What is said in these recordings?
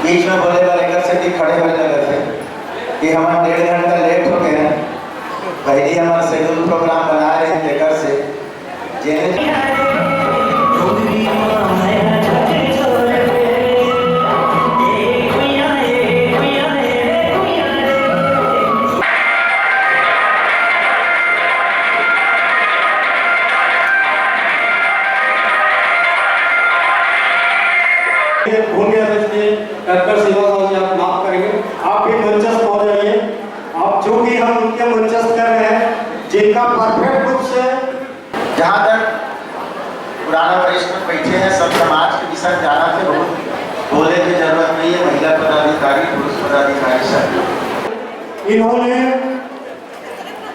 बीच में बोले वाले घर से कि खड़े हो लगे थे कि हमारा 1.5 घंटा लेट हो गया। पहले हमारा शेड्यूल प्रोग्राम बना रहे थे घर से भूल गया था, इसलिए डॉक्टर सेवा साहब जी आप माफ करेंगे। आप भी मंचस्थ हो जाइए। आप जो भी हम उनके मंचस्थ कर रहे हैं, जिनका परफेक्ट रूप से जहाँ तक पुराना वरिष्ठ में बैठे हैं, सब समाज के विषय जाना से बहुत बोले की जरूरत नहीं है। महिला पदाधिकारी, पुरुष पदाधिकारी सब इन्होंने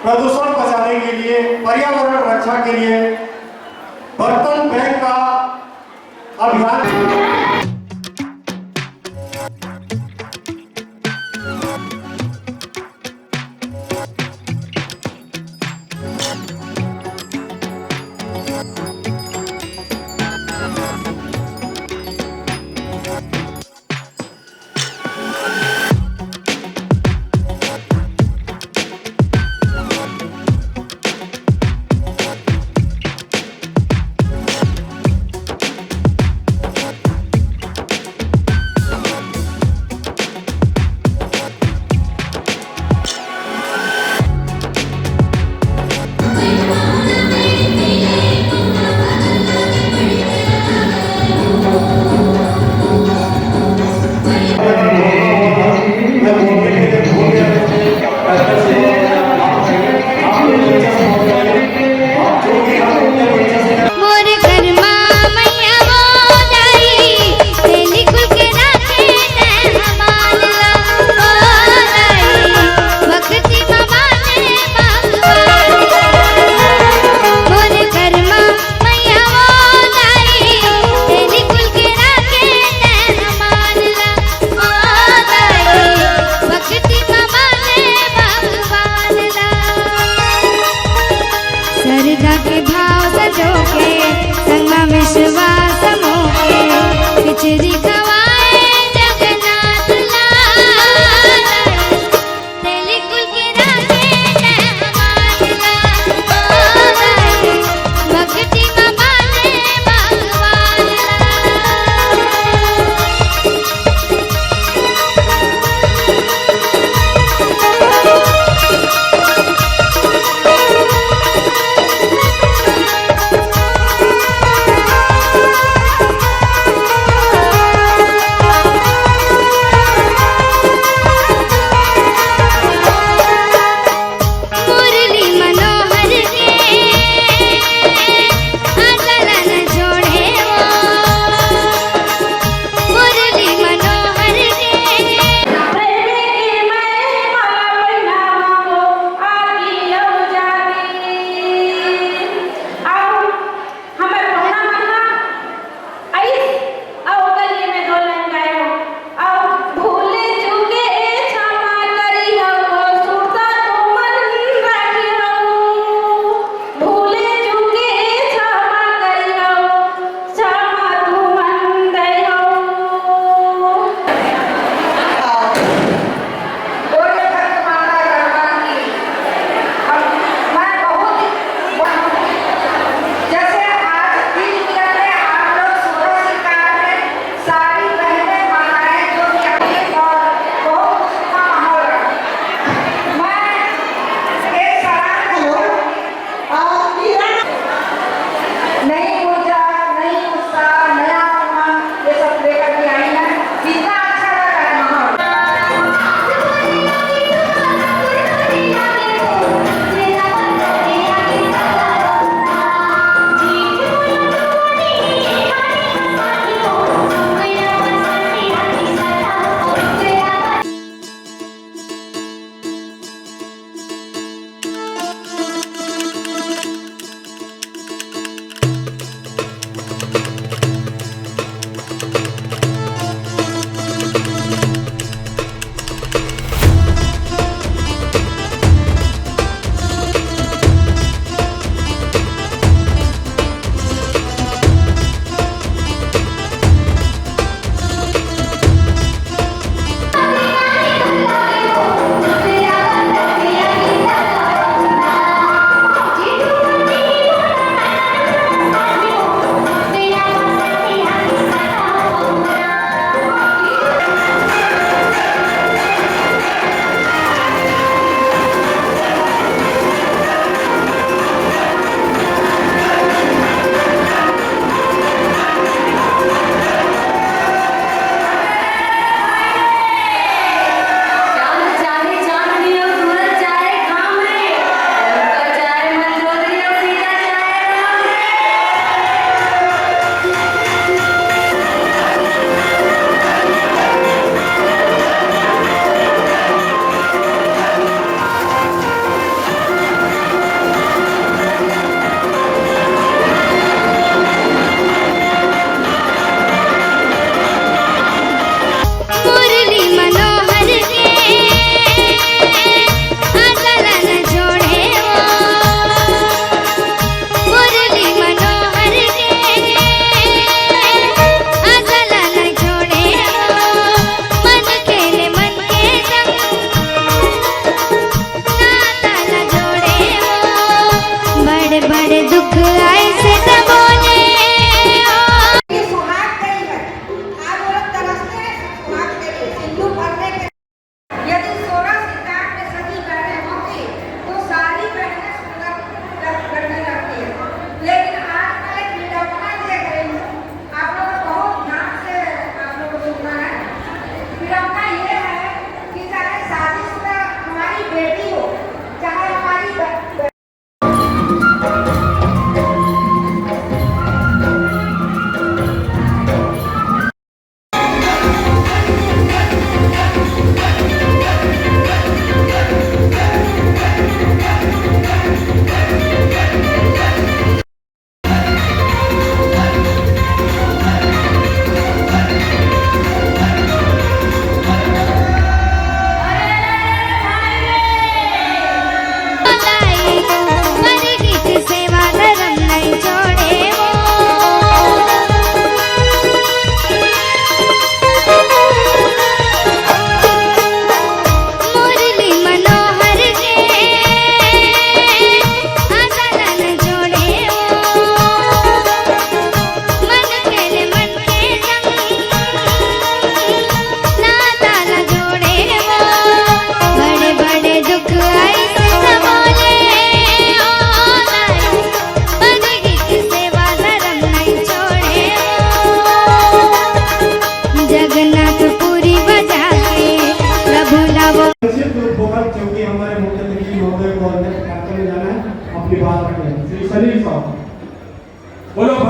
प्रदूषण बचाने के लिए, पर्यावरण रक्षा के लिए बर्तन बैंक का अभियान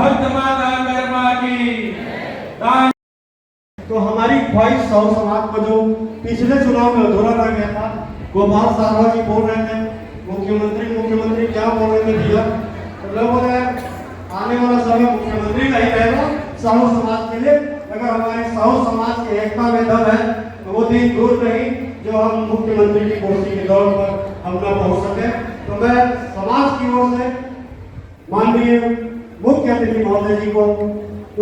भक्त माता अंबेडकर की। तो हमारी ख्वाहिश साहू समाज को जो पिछले चुनाव में अधूरा रह गया था, गोपाल साहब जी बोल रहे थे मुख्यमंत्री क्या बोल रहे थे भैया, तो लोगों ने आने वाला समय मुख्यमंत्री नहीं रहेगा साहू समाज के लिए। अगर हमारे साहू समाज की एकता में दम है तो वो दिन दूर नहीं जो हम मुख्यमंत्री की कुर्सी की दौड़ पर हम न पहुंच सके। तो मैं समाज की ओर से माननीय मुख्य अतिथि महोदय जी को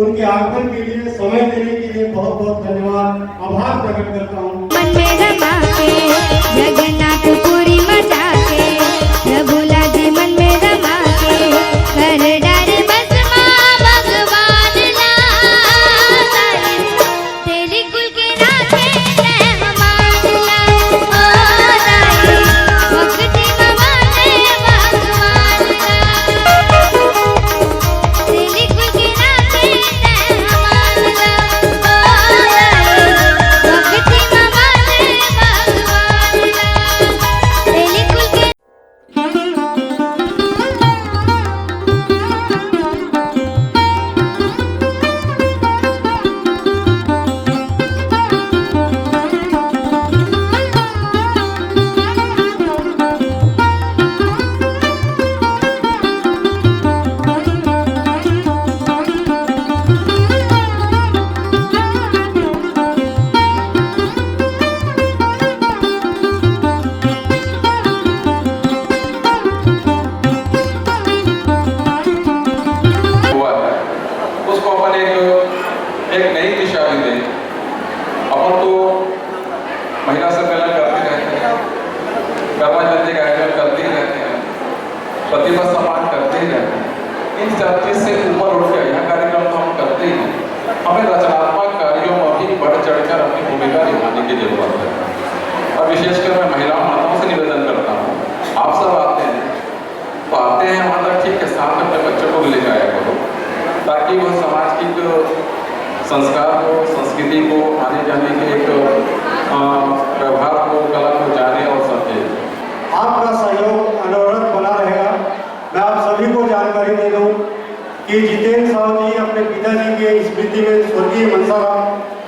उनके आगमन के लिए, समय देने के लिए बहुत बहुत धन्यवाद, आभार प्रकट करता हूँ। मन में रमा के जगन्नाथपुरी मचा के प्रभुला जी मन में रमा के कर डारे बस माँ भगवान तेरी कुल के राखे रहमान भक्ति मवाने भगवान तेरी कुल के राखे रहमान भक्ति मवाने भगवान तेरी कुल के हुआ है उसको अपन एक नई दिशा भी दें। अपन तो महिला सम्मेलन करते रहते हैं, कर्मा जयंती का आयोजन करते ही रहते हैं, प्रतिभा सम्मान करते ही रहते हैं। इन सब चीज से ऊपर उठ के यह कार्यक्रम तो हम करते ही हैं। हमें रचनात्मक कार्यों में भी बढ़ चढ़कर अपनी भूमिका निभाने की जरूरत है। और विशेषकर मैं महिलाओं माताओं से निवेदन करता हूँ, आप सब आते हैं तो आते हैं वहाँ तक ठीक है, साथ अपने बच्चों को भी लेकर आया करो ताकि वह समाज की जो संस्कार को, संस्कृति को, आने जाने के एक व्यवहार को, कला को जाने और समझे। आपका सहयोग अनवरत बना रहेगा। मैं आप सभी को जानकारी दे दूं कि जितेंद्र साहू जी अपने पिताजी के स्मृति में, स्वर्गीय मनसाराम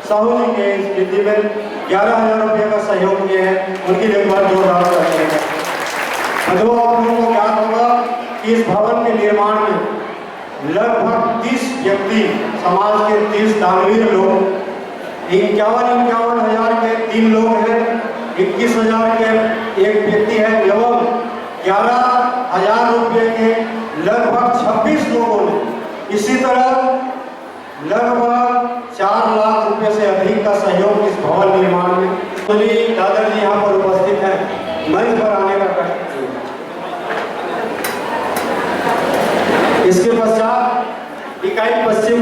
साहू जी के स्मृति में 11,000 रुपये का सहयोग किए हैं। उनकी लिए एक बार जोरदार करते हैं। बंधुओं, आप लोगों को ज्ञात होगा कि इस भवन के निर्माण में लगभग 30 व्यक्ति, समाज के 30 दानवीर लोग, 51 हजार के 3 लोग हैं, 21,000 के एक व्यक्ति है एवं 11,000 रुपये के लगभग 26 लोगों ने, इसी तरह लगभग 4 लाख रुपए से अधिक का सहयोग इस भवन निर्माण में। दादा जी यहाँ पर उपस्थित हैं, मंच पर आने का प्रश्न। इसके पश्चात इकाई पश्चिम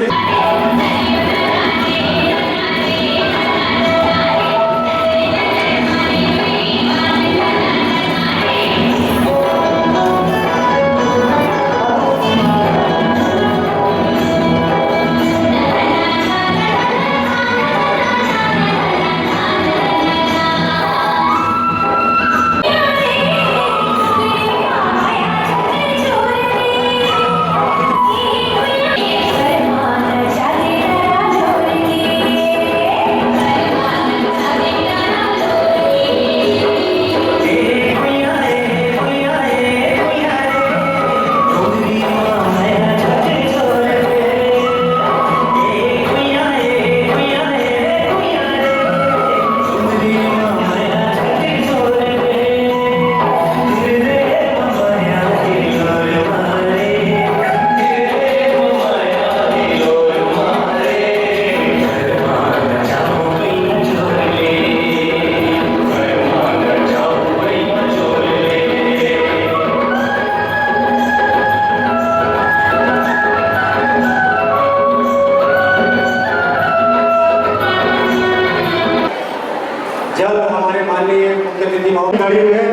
खड़ी हुई है।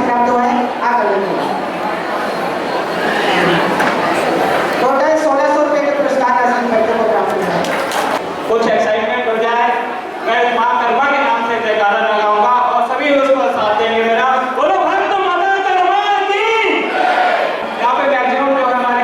प्राप्त हुआ है टोटल 1600 रुपए के पुरस्कार राशि बच्चों को प्राप्त हुआ है। कुछ एक्साइटमेंट हो जाए, मैं मां कर्मा के नाम से जयकारा लगाऊंगा और सभी उसको साथ देंगे। मेरा बोलो भक्त माता कर्मा की। यहाँ पे मैक्सिमम जो है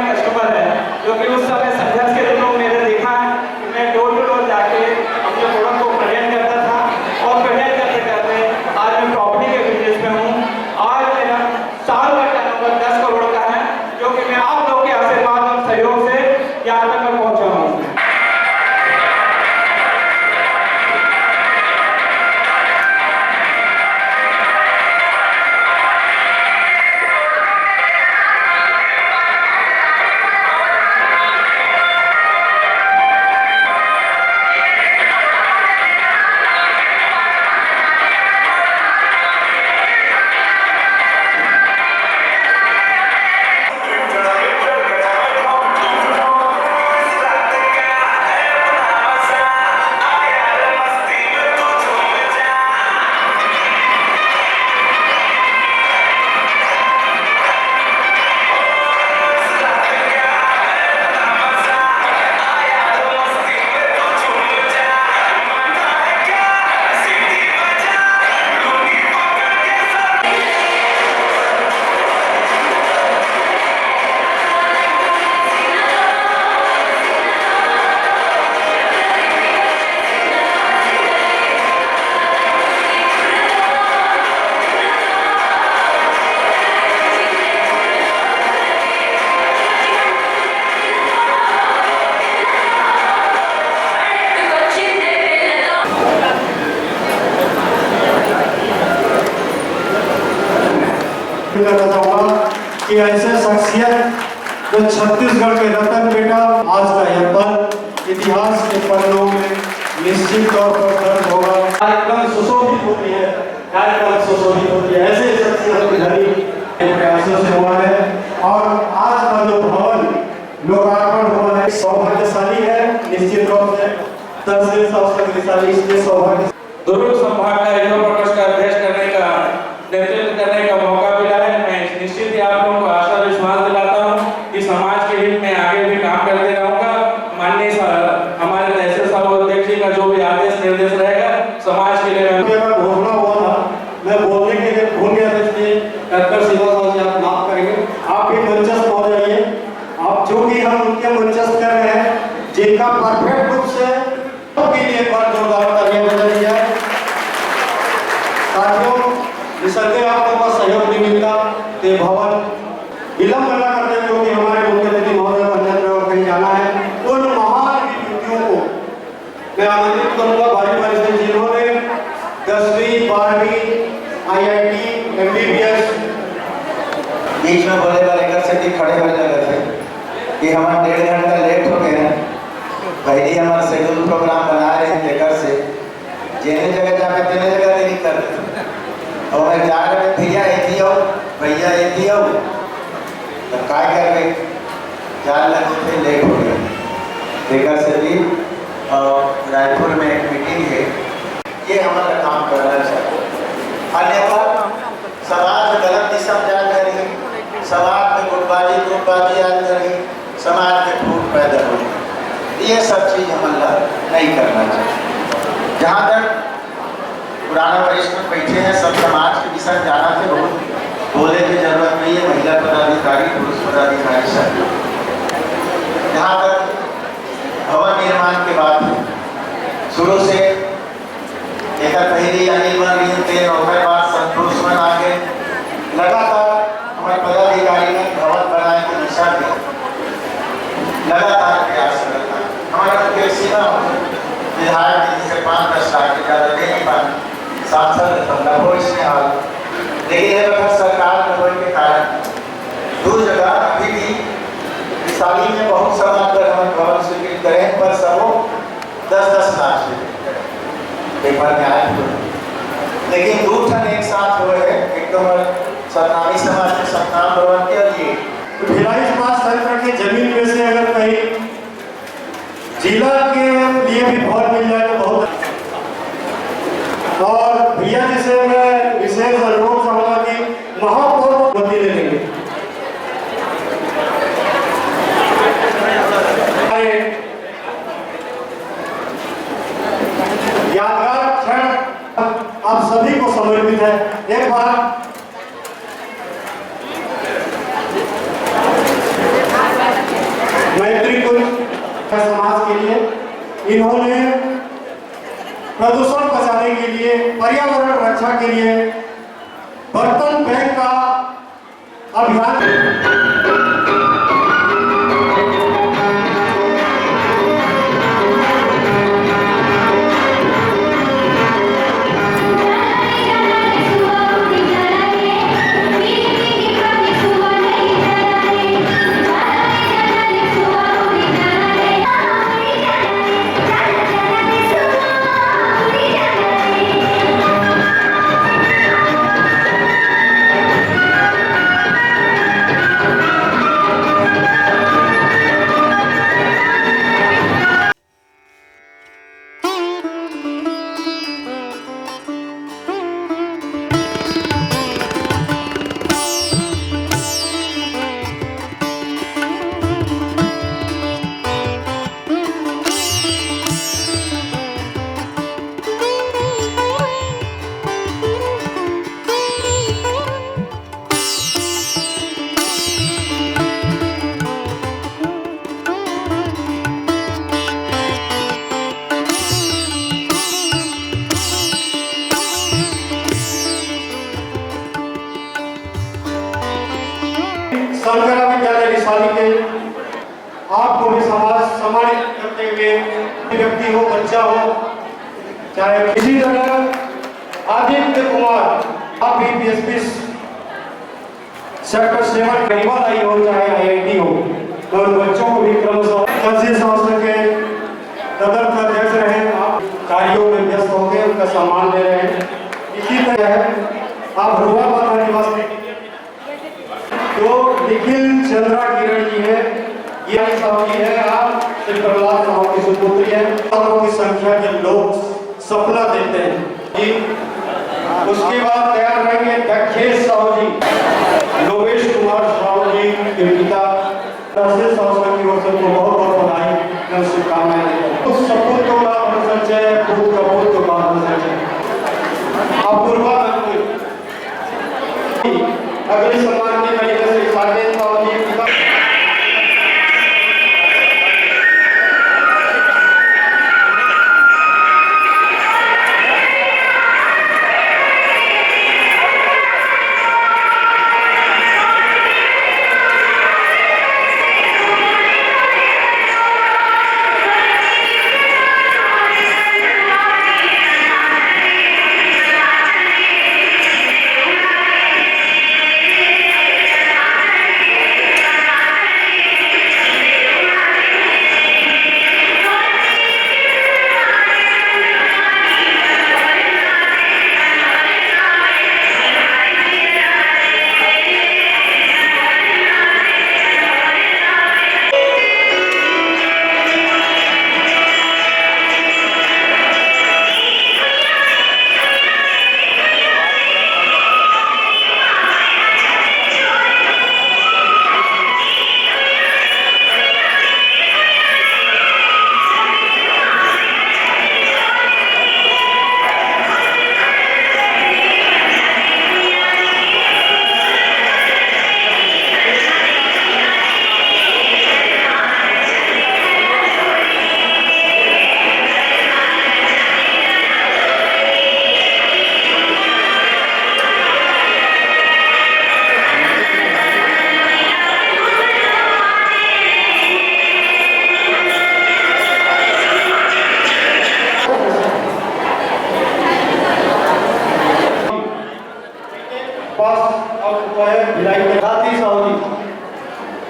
कि ऐसे शख्सियत जो छत्तीसगढ़ के रतन बेटा आज का यह पल इतिहास के पन्नों में निश्चित तौर पर दर्ज होगा। कार्यक्रम सुशोभित होती है, कार्यक्रम सुशोभित होती है, ऐसे शख्सियत की धनी प्रयासों से हुआ है। और आज का जो भवन लोकार्पण हुआ है सौभाग्यशाली है, निश्चित रूप से तहसील सौभाग्यशाली इसलिए सौभाग्य। दुर्ग संभाग का युवा प्रकोष्ठ का अध्यक्ष करने का नेतृत्व करने का मौका मिला है। मैं निश्चित ही आप लोगों को आशा विश्वास दिलाता हूँ कि समाज के हित में आगे भी काम करते रहूंगा। माननीय हमारे तहसील साहब अध्यक्ष जी का जो भी आदेश निर्देश रहेगा समाज के लिए घोषणा हुआ था, मैं बोलने के लिए भूल गया था, इसलिए डॉक्टर शिवा साहब जी आप माफ करेंगे। आप भी मंचस्थ हो जाइए। आप जो कि हम उनके मंचस्थ कर रहे हैं जिनका परफेक्ट रूप से के लिए एक बार जोरदार तालियां बजाई जाए। साथियों, निसंदेह आप लोगों का सहयोग नहीं मिलता तो भवन विलंब न करते क्योंकि हमारे मुख्य अतिथि महोदय को अन्यत्र कहीं जाना है। उन महान विभूतियों को मैं आमंत्रित करूंगा भारी भारी से जिन्होंने 10वीं 12वीं IIT MBBS बीच में बोले वाले कर से खड़े हो जाते थे कि हमारा 1.5 घंटा लेट हो गया। पहले हमारा शेड्यूल प्रोग्राम बना रहे थे घर से, जेने जगह जाके तेने जगह नहीं कर रहे और मैं जा रहे भैया एती आओ तो काय कर गए 4 लगे थे, लेट हो गया। लेकर से भी रायपुर में एक मीटिंग है, ये हमारा काम करना चाहिए। अन्यथा समाज गलत दिशा में जा रही, समाज में गुटबाजी आ रही, समाज में फूट पैदा हो रही। ये सब चीज हम नहीं करना चाहिए। जहाँ तक पुराना वरिष्ठ में बैठे हैं, सब समाज के विषय जाना से बहुत बोले की जरूरत नहीं है। महिला पदाधिकारी, पुरुष पदाधिकारी सब। जहाँ तक भवन निर्माण के बाद शुरू से एक पहली अनिल बन रही थे, नौकर बाद संतोष बन आगे लगातार हमारे पदाधिकारी ने भवन बनाने की दिशा में लगातार प्रयास करता है। हमारा मुख्य सीमा विधायक जी से 5-10 लाख के ज़्यादा दे नहीं पाए, सांसद हो इसमें हाल। लेकिन ये बता सरकार में होने के कारण दूर जगह अभी भी विशाली में बहुत समाज पर हम भवन स्वीकृत करें, पर सबो 10-10 लाख से एक बार में आए तो। लेकिन 2 ठन एक साथ हुए हैं, एक तो सतनामी समाज के सतनाम भवन के लिए भिलाई समाज तंत्र की जमीन में से अगर कहीं जिला के लिए भी भवन मिल जाए तो बहुत। और भैया जी से मैं विशेष अनुरोध चाहूंगा कि महापौर गति ले लेंगे। यादगार क्षण आप सभी को समर्पित है। एक बार मैत्री कुंज समाज के लिए इन्होंने प्रदूषण बचाने के लिए, पर्यावरण रक्षा के लिए बर्तन बैंक का अभियान शंकरा विद्यालय रिसाली के आपको भी सम्मानित करते हुए व्यक्ति हो, बच्चा हो, चाहे इसी तरह आदित्य कुमार आप भी PSP सेक्टर 7 गरीबा आई हो चाहे IIT हो, और बच्चों को भी क्रमशः तहसील शासन के तदर्थ अध्यक्ष रहे, आप कार्यों में व्यस्त हो गए, उनका सम्मान ले रहे हैं। इसी तरह है आप रुआ निवासी तो निखिल चंद्रा किरण जी है, ये साहब की है, आप श्री प्रहलाद साहब की सुपुत्री है। और की संख्या के लोग सपना देते हैं जी। उसके बाद तैयार रहेंगे दखेश साहू जी, लोकेश कुमार साहू जी के पिता। तहसील शासन की ओर से उनको बहुत बहुत बधाई और शुभकामनाएं देते हैं। सपूत का संचय, पूत का पूत का संचय। अपूर्वा अगले सम्मान के तरीके से साकेत साहू जी पिता।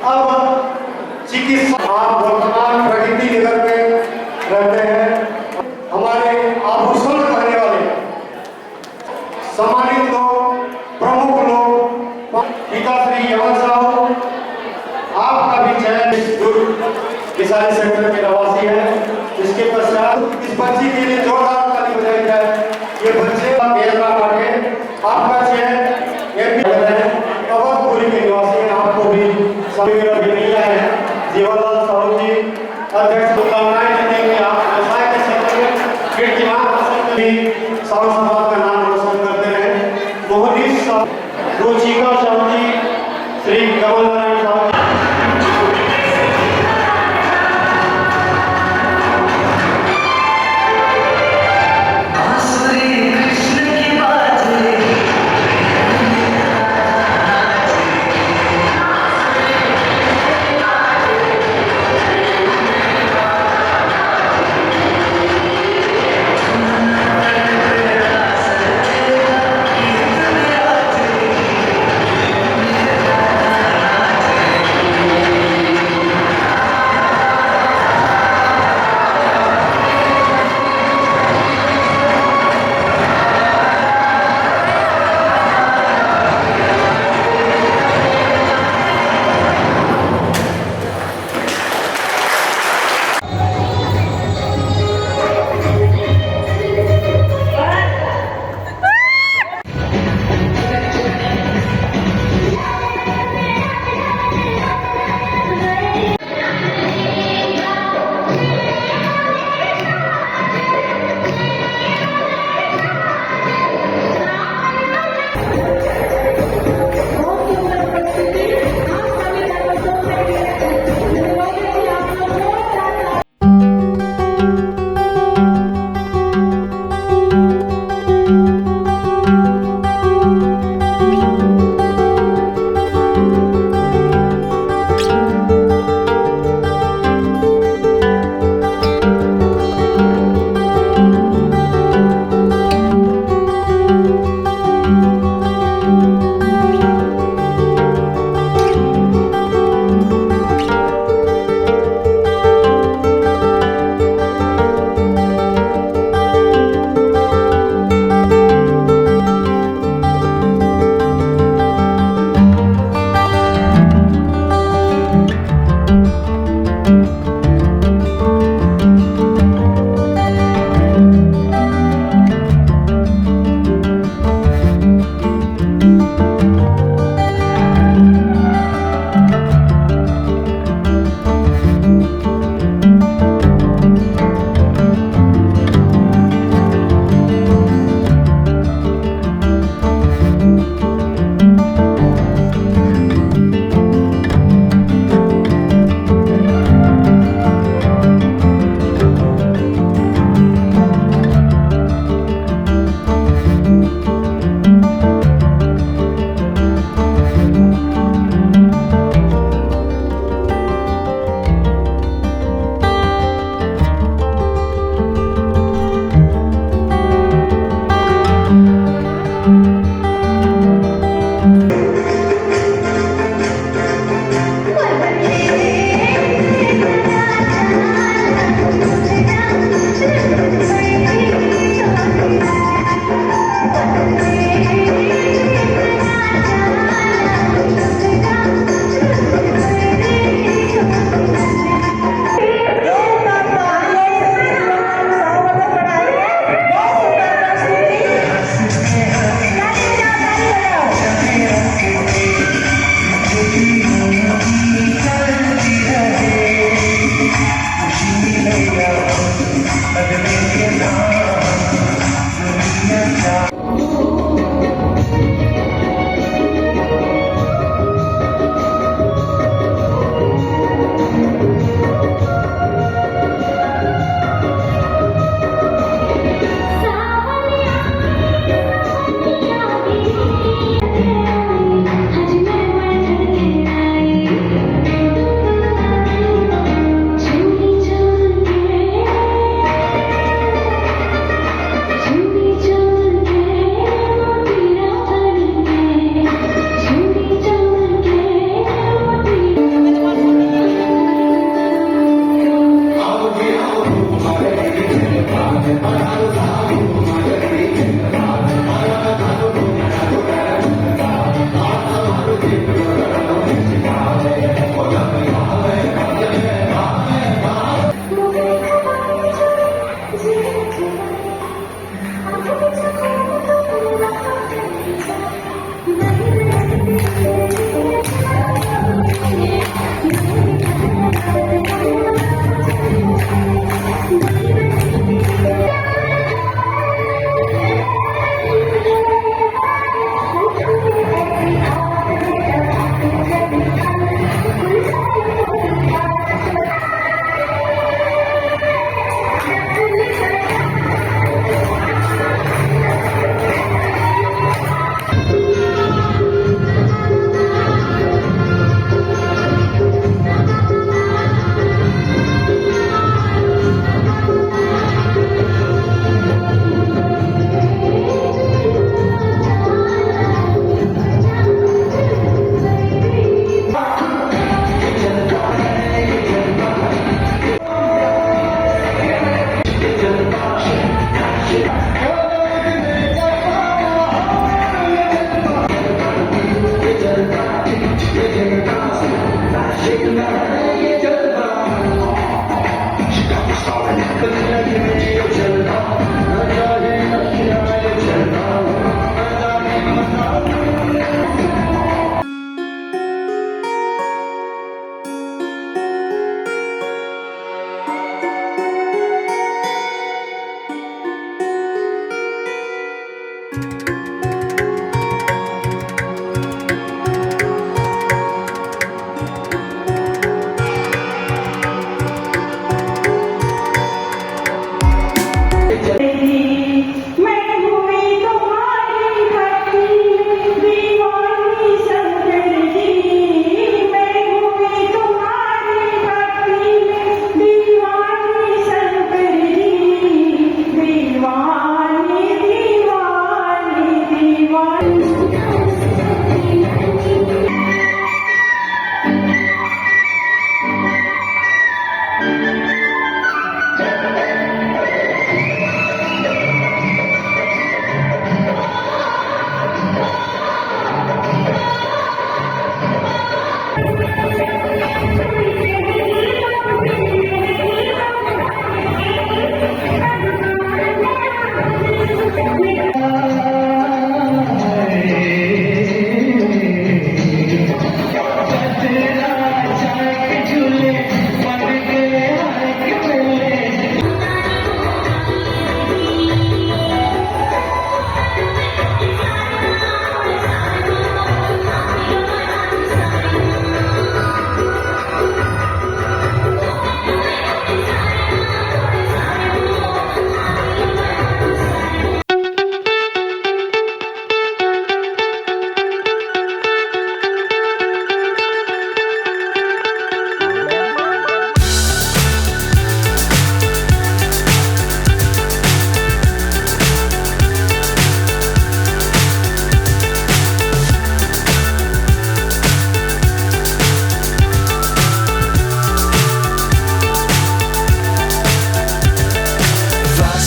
अब चिकित्सा आप वर्तमान प्रगति नगर में रहते हैं। हमारे आभूषण कहने वाले सम्मानित लोग, प्रमुख लोग, पिता श्री यमन साहू, आपका भी चयन दुर्ग किसानी सेक्टर के निवासी है। इसके पश्चात इस बच्ची के लिए जोरदार ताली बजाई जाए। ये बच्चे केरला के आपका चयन अवधपुरी के निवासी हैं। आपको भी सभी अभिनंदन है। जीवनलाल साहू जी अध्यक्ष, शुभकामनाएं देते हैं। आप व्यवसाय के क्षेत्र में कीर्तिमान हासिल भी साहू समाज का नाम रोशन करते रहे। मोहनीश साहू, रुचिका साहू जी, श्री कमल नारायण साहू जी।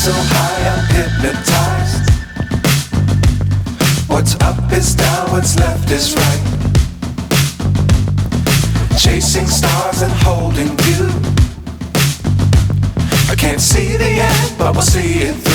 So high I'm hypnotized. What's up is down, what's left is right. Chasing stars and holding you. I can't see the end, but we'll see it through.